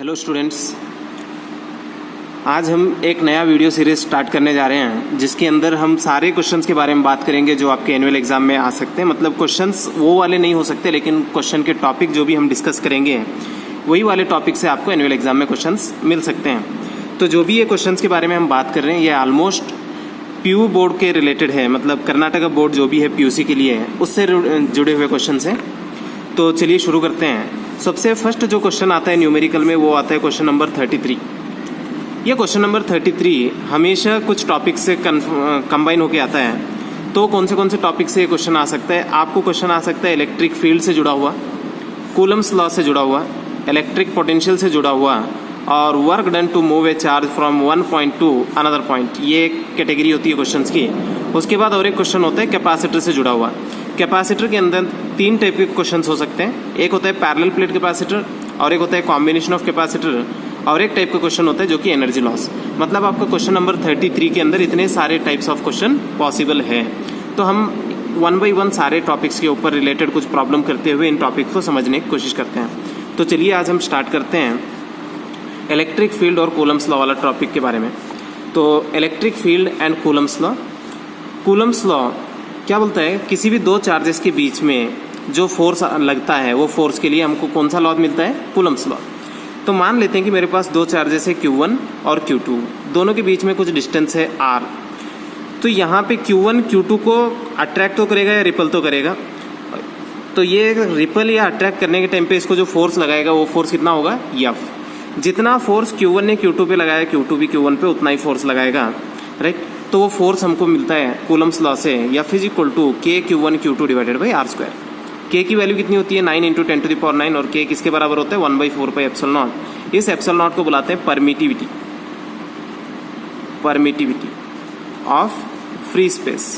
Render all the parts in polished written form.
Hello students, आज हम एक नया वीडियो सीरीज स्टार्ट करने जा रहे हैं जिसके अंदर हम सारे क्वेश्चंस के बारे में बात करेंगे जो आपके एनुअल एग्जाम में आ सकते हैं। मतलब क्वेश्चंस वो वाले नहीं हो सकते, लेकिन क्वेश्चन के टॉपिक जो भी हम डिस्कस करेंगे वही वाले टॉपिक से आपको एनुअल एग्जाम में क्वेश्चंस मिल सकते हैं। तो जो भी ये क्वेश्चंस के बारे में हम बात कर रहे हैं ये ऑलमोस्ट पीयू बोर्ड के रिलेटेड है, मतलब कर्नाटका बोर्ड जो भी है पीयूसी के लिए है उससे जुड़े हुए क्वेश्चन हैं। तो चलिए शुरू करते हैं। सबसे फर्स्ट जो क्वेश्चन आता है न्यूमेरिकल में वो आता है क्वेश्चन नंबर 33। ये क्वेश्चन नंबर 33 हमेशा कुछ टॉपिक से कंबाइन होके आता है। तो कौन से टॉपिक से ये क्वेश्चन आ सकता है? आपको क्वेश्चन आ सकता है इलेक्ट्रिक फील्ड से जुड़ा हुआ, कूलम्स लॉ से जुड़ा हुआ, इलेक्ट्रिक पोटेंशियल से जुड़ा हुआ, और work done to move a charge from one point to another point. ये एक कैटेगरी होती है क्वेश्चंस की। उसके बाद और एक क्वेश्चन होता है कैपेसिटर से जुड़ा हुआ। कैपेसिटर के अंदर तीन टाइप के क्वेश्चंस हो सकते हैं। एक होता है पैरेलल प्लेट कैपेसिटर, और एक होता है कॉम्बिनेशन ऑफ कैपेसिटर, और एक टाइप का क्वेश्चन होता है जो कि एनर्जी लॉस। मतलब आपका क्वेश्चन नंबर 33 के अंदर इतने सारे टाइप्स ऑफ क्वेश्चन पॉसिबल है। तो हम वन बाई वन सारे टॉपिक्स के ऊपर रिलेटेड कुछ प्रॉब्लम करते हुए इन टॉपिक्स को समझने की कोशिश करते हैं। तो चलिए आज हम स्टार्ट करते हैं इलेक्ट्रिक फील्ड और कूलम्स लॉ वाला टॉपिक के बारे में। तो electric field and Coulomb's law. Coulomb's law क्या बोलता है? किसी भी दो चार्जेस के बीच में जो फोर्स लगता है वो फोर्स के लिए हमको कौन सा लॉ मिलता है? Coulomb's law. तो मान लेते हैं कि मेरे पास दो चार्जेस है Q1 और Q2, दोनों के बीच में कुछ डिस्टेंस है R। तो यहाँ पे Q1 Q2 को अट्रैक्ट तो करेगा या रिपल तो करेगा। तो ये रिपल या अट्रैक्ट करने के टाइम पे इसको जो फोर्स लगाएगा वो फोर्स कितना होगा? F। जितना फोर्स Q1 ने Q2 पे लगाया Q2 भी Q1 पे उतना ही फोर्स लगाएगा, राइट। तो वो फोर्स हमको मिलता है कूलम्स लॉ से F is equal to K Q1 Q2 divided by R square. K की वैल्यू कितनी होती है? 9 × 10⁹, और K किसके बराबर होता है? 1/4 पाई एप्सिलॉन नॉट। इस एप्सिलॉन नॉट को बुलाते हैं permittivity, permittivity of free space.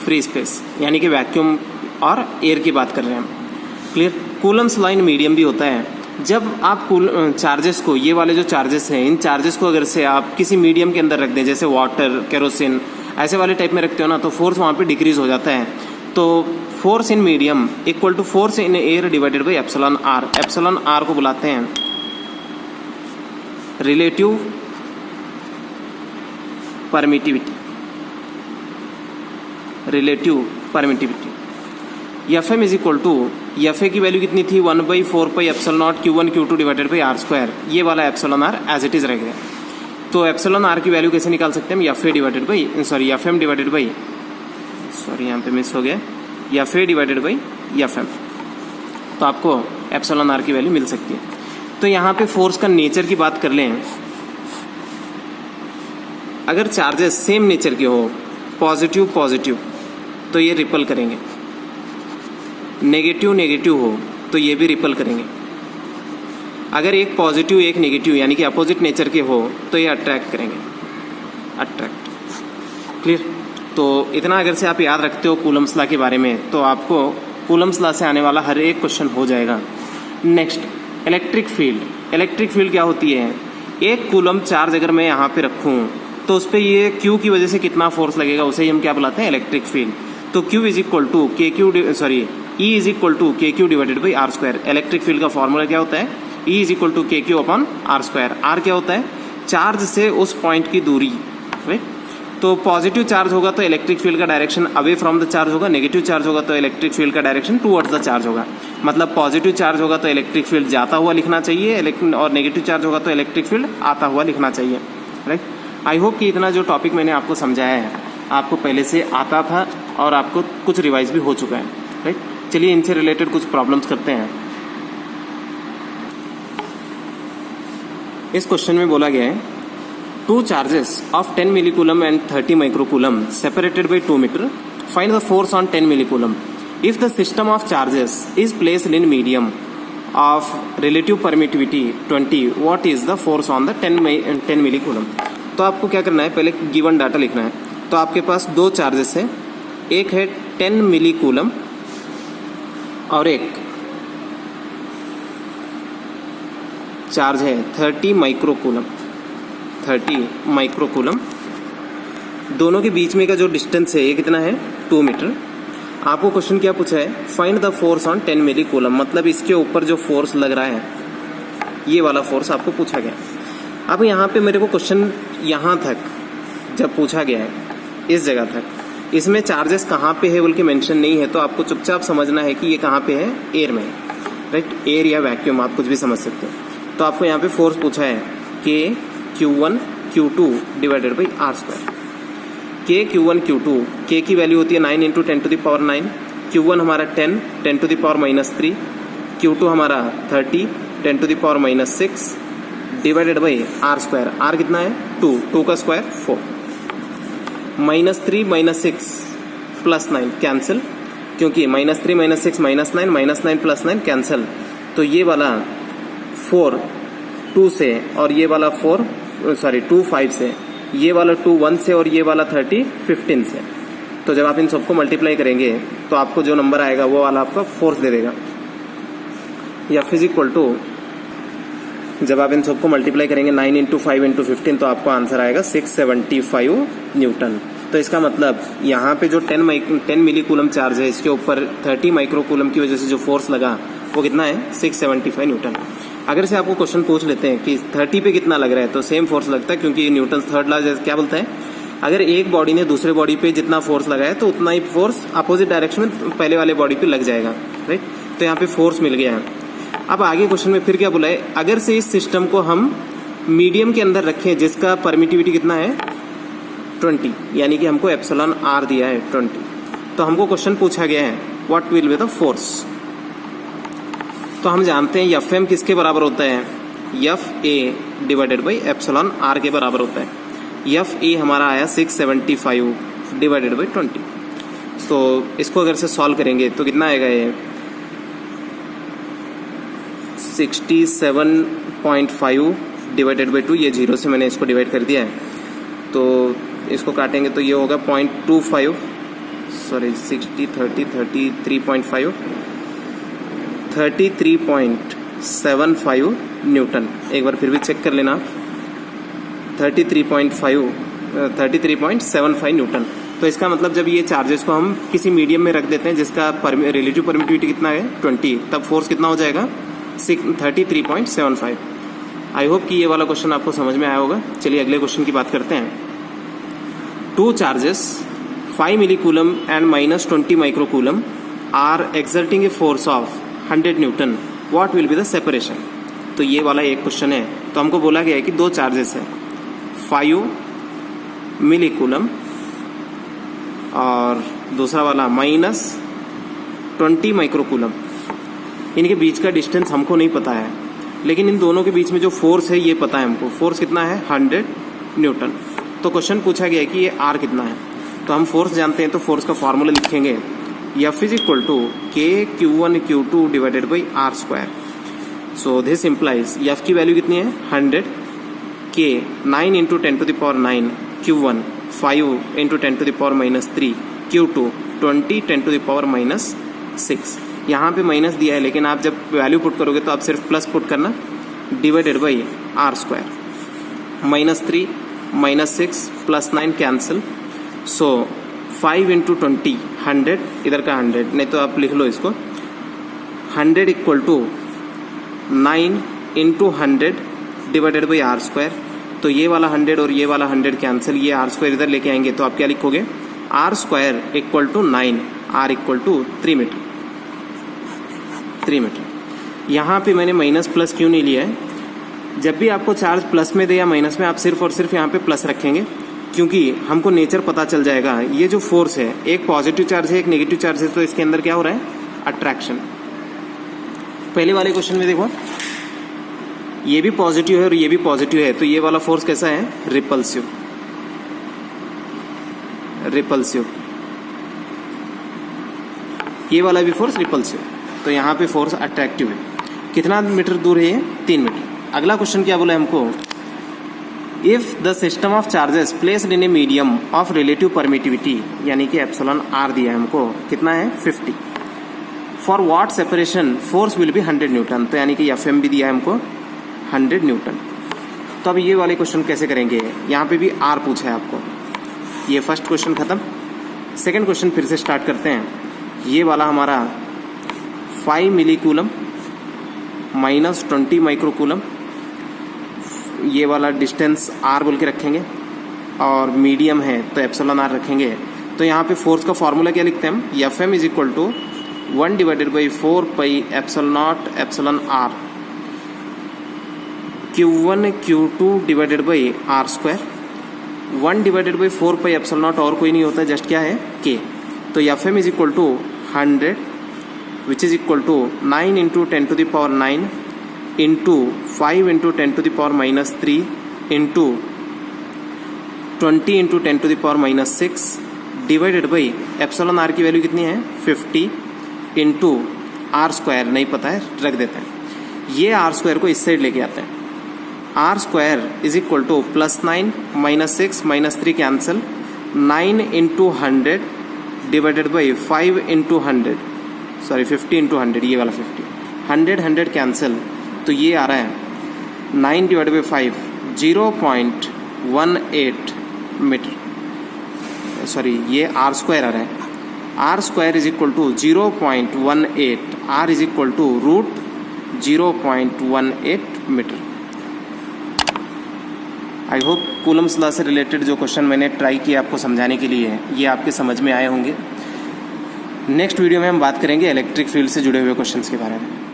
Free space यानी कि वैक्यूम और एयर की बात कर रहे हैं हम। Clear? Coulomb's law in medium भी होता है। जब आप चार्जेस को, ये वाले जो चार्जेस हैं, इन चार्जेस को अगर से आप किसी मीडियम के अंदर रख दें, जैसे वाटर, केरोसिन, ऐसे वाले टाइप में रखते हो ना, तो फोर्स वहाँ पे डिक्रीज हो जाता है। तो force in medium equal to force in air divided by epsilon r. Epsilon r को बुलाते हैं relative permittivity, relative permittivity. Fm is equal to, Fa की वैल्यू कितनी थी? 1/4 pi epsilon naught Q1 Q2 divided by R square. ये वाला epsilon r as it is रहेगा। तो एप्सिलॉन आर की वैल्यू कैसे निकाल सकते हैं? Fa divided by, sorry Fm divided by, sorry यहाँ पे मिस हो गया, Fa डिवाइडेड बाई Fm। तो आपको एप्सिलॉन आर की वैल्यू मिल सकती है। तो यहाँ पे फोर्स का नेचर की बात कर लें, अगर चार्जेस सेम नेचर के हो, पॉजिटिव पॉजिटिव, तो ये रिपल करेंगे। नेगेटिव नेगेटिव हो तो ये भी रिपल करेंगे। अगर एक पॉजिटिव एक नेगेटिव यानी कि अपोजिट नेचर के हो तो ये अट्रैक्ट करेंगे, अट्रैक्ट। क्लियर? तो इतना अगर से आप याद रखते हो कूलम्स लॉ के बारे में तो आपको कूलम्स लॉ से आने वाला हर एक क्वेश्चन हो जाएगा। Next, electric field. Electric field क्या होती है? एक कूलम चार्ज अगर मैं यहाँ पे रखूँ तो उस पर ये Q की वजह से कितना फोर्स लगेगा उसे ही हम क्या बुलाते हैं? Electric field. तो Q is equal to E is equal to KQ divided by R square. Electric field का फॉर्मूला क्या होता है? E is equal to KQ upon R square. R क्या होता है? चार्ज से उस पॉइंट की दूरी, राइट। तो पॉजिटिव चार्ज होगा तो इलेक्ट्रिक फील्ड का direction away from the charge होगा, नेगेटिव चार्ज होगा तो इलेक्ट्रिक फील्ड का डायरेक्शन टुवर्ड्स द चार्ज होगा। मतलब पॉजिटिव चार्ज होगा तो इलेक्ट्रिक फील्ड जाता हुआ लिखना चाहिए, और नेगेटिव चार्ज होगा तो इलेक्ट्रिक फील्ड आता हुआ लिखना चाहिए, राइट। आई होप कि इतना जो टॉपिक मैंने आपको समझाया है आपको पहले से आता था और आपको कुछ रिवाइज भी हो चुका है, राइट। चलिए इनसे रिलेटेड कुछ प्रॉब्लम्स करते हैं। इस क्वेश्चन में बोला गया है two charges of 10 millicoulomb and 30 microcoulomb separated by 2 metre, find the force on 10 millicoulomb if the system of charges is placed in medium of relative permittivity 20, what is the force on the 10 millicoulomb. तो आपको क्या करना है? पहले given data लिखना है। तो आपके पास दो चार्जेस है, एक है 10 मिलीकूलम और एक चार्ज है 30 माइक्रोकूलम। 30 माइक्रोकूलम, दोनों के बीच में का जो डिस्टेंस है ये कितना है? 2 मीटर। आपको क्वेश्चन क्या पूछा है, find the force on 10 milli coulomb, मतलब इसके ऊपर जो फोर्स लग रहा है ये वाला फोर्स आपको पूछा गया। अब यहाँ पे मेरे को क्वेश्चन यहाँ तक जब पूछा गया है इस जगह तक, इसमें चार्जेस कहाँ पे है बोल के मेंशन नहीं है, तो आपको चुपचाप समझना है कि ये कहाँ पे है, एयर में है, राइट। एयर या वैक्यूम आप कुछ भी समझ सकते हो। तो आपको यहाँ पे फोर्स पूछा है के Q1 Q2 divided by R square. के Q1 Q2, के की वैल्यू होती है 9 into 10 to the power 9, Q1 हमारा 10 10 टू द पावर -3, Q2 हमारा 30 10 to the power -6 divided by R square. R कितना है 2, 2 का स्क्वायर 4, -3 -6 +9 कैंसिल, क्योंकि -3 -6 -9 -9 +9 कैंसिल। तो ये वाला 4 2 से और ये वाला 2 5 से, ये वाला 2 1 से और ये वाला 30 15 से। तो जब आप इन सबको मल्टीप्लाई करेंगे तो आपको जो नंबर आएगा वो वाला आपका फोर्स दे देगा। F इज इक्वल टू, जब आप इन सबको मल्टीप्लाई करेंगे 9 इंटू 5 इंटू 15 तो आपको आंसर आएगा 675 न्यूटन। तो इसका मतलब यहाँ पे जो 10 मिली कूलम चार्ज है, इसके ऊपर 30 माइक्रो कूलम की वजह से जो फोर्स लगा वो कितना है, 675 न्यूटन। अगर से आपको क्वेश्चन पूछ लेते हैं कि 30 पे कितना लग रहा है, तो सेम फोर्स लगता है, क्योंकि न्यूटन थर्ड लॉ क्या बोलता है, अगर एक बॉडी ने दूसरे बॉडी पे जितना फोर्स लगाया तो उतना ही फोर्स अपोजिट डायरेक्शन में पहले वाले बॉडी पे लग जाएगा, राइट। तो यहाँ पे फोर्स मिल गया है। अब आगे क्वेश्चन में फिर क्या बोला है, अगर से इस सिस्टम को हम मीडियम के अंदर रखें जिसका परमिटिविटी कितना है 20, यानी कि हमको एप्सिलॉन R दिया है 20, तो हमको क्वेश्चन पूछा गया है what will be the force. तो हम जानते हैं Fm किसके बराबर होता है, Fa divided by epsilon R के बराबर होता है। Fa हमारा आया 675 डिवाइडेड बाई 20। तो इसको अगर से सॉल्व करेंगे तो कितना आएगा, ये 67.5 डिवाइडेड बाई 2, ये 0 से मैंने इसको डिवाइड कर दिया है, तो इसको काटेंगे तो ये होगा 0.25, सॉरी 60 30 33.5 33.75 न्यूटन। एक बार फिर भी चेक कर लेना, 33.75 न्यूटन। तो इसका मतलब जब ये चार्जेस को हम किसी मीडियम में रख देते हैं जिसका रिलेटिव परमिटिविटी कितना है 20, तब फोर्स कितना हो जाएगा 33.75। आई होप कि ये वाला क्वेश्चन आपको समझ में आया होगा। चलिए अगले क्वेश्चन की बात करते हैं। 2 charges 5 milli coulomb and -20 micro coulomb are exerting a force of 100 newton, what will be the separation. तो ये वाला एक क्वेश्चन है। तो हमको बोला गया है कि 2 चार्जेस है 5 मिली कूलम और दूसरा वाला -20 माइक्रो कूलम। इनके बीच का डिस्टेंस हमको नहीं पता है, लेकिन इन दोनों के बीच में जो फोर्स है ये पता है हमको। फोर्स कितना है 100 न्यूटन। तो क्वेश्चन पूछा गया है कि ये R कितना है। तो हम फोर्स जानते हैं, तो फोर्स का फॉर्मूला लिखेंगे F इज इक्वल टू के Q1 Q2 divided by R स्क्वायर। सो दिस इम्प्लाइज F की वैल्यू कितनी है 100, K 9 into 10 to the power 9, Q1 5 into 10 to the power -3, Q2 20 10 to the power -6। यहाँ पे माइनस दिया है, लेकिन आप जब वैल्यू पुट करोगे तो आप सिर्फ प्लस पुट करना, divided by R square. -3 -6 +9 cancel. So 5 into 20 100, इधर का 100, नहीं तो आप लिख लो इसको 100 equal to 9 into 100 divided by R square. तो ये वाला 100 और ये वाला 100 कैंसिल, ये R स्क्वायर इधर लेके आएंगे तो आप क्या लिखोगे R square equal to 9, R equal to 3 metre. यहाँ पे मैंने माइनस प्लस क्यों नहीं लिया है, जब भी आपको चार्ज प्लस में दे या माइनस में, आप सिर्फ और सिर्फ यहाँ पे प्लस रखेंगे, क्योंकि हमको नेचर पता चल जाएगा। ये जो फोर्स है, एक पॉजिटिव चार्ज है एक नेगेटिव चार्ज है, तो इसके अंदर क्या हो रहा है अट्रैक्शन। पहले वाले क्वेश्चन में देखो, ये भी पॉजिटिव है और ये भी पॉजिटिव है, तो ये वाला फोर्स कैसा है रिपल्सिव। ये वाला भी फोर्स रिपल्सिव, तो यहाँ पे फोर्स अट्रैक्टिव है। कितना मीटर दूर है ये 3 मीटर। अगला क्वेश्चन क्या बोला है हमको, if the system of charges placed in a medium of relative permittivity, यानी कि एप्सिलॉन R दिया है हमको, कितना है 50, for what separation force will be 100 Newton. तो यानी कि Fm भी दिया है हमको 100 न्यूटन। तो अब ये वाले क्वेश्चन कैसे करेंगे, यहाँ पे भी R पूछा है आपको। ये फर्स्ट क्वेश्चन खत्म। सेकेंड क्वेश्चन फिर से स्टार्ट करते हैं। ये वाला हमारा 5 मिली कूलम माइनस 20 माइक्रोकूलम, ये वाला डिस्टेंस r बोल के रखेंगे और मीडियम है तो एप्सिलॉन r रखेंगे। तो यहाँ पे फोर्स का फॉर्मूला क्या लिखते हैं हम, Fm is equal to 1 divided by 4 pi epsilon naught epsilon r Q1 Q2 divided by r square, 1 divided by 4 pi epsilon naught और कोई नहीं होता, जस्ट क्या है k। तो Fm is equal to 100 which is equal to 9 into 10 to the power 9 into 5 into 10 to the power minus 3 into 20 into 10 to the power minus 6 divided by epsilon r की value कितनी है 50 into r square नहीं पता है रख देते हैं। ये r स्क्वायर को इस साइड लेके आते हैं, r square is equal to +9 minus 6 minus 3 cancel, 9 into 100 divided by 5 into 100 sorry 50 into 100, ये वाला 50 100 कैंसिल, तो ये आ रहा है 9 डिवाइडेड बाई 5 0.18 मीटर, सॉरी ये r स्क्वायर आ रहा है, r square is equal to 0.18, r is equal to root 0.18 metre. I hope Coulomb's law से रिलेटेड जो क्वेश्चन मैंने ट्राई किया आपको समझाने के लिए ये आपके समझ में आए होंगे। नेक्स्ट वीडियो में हम बात करेंगे इलेक्ट्रिक फील्ड से जुड़े हुए क्वेश्चंस के बारे में।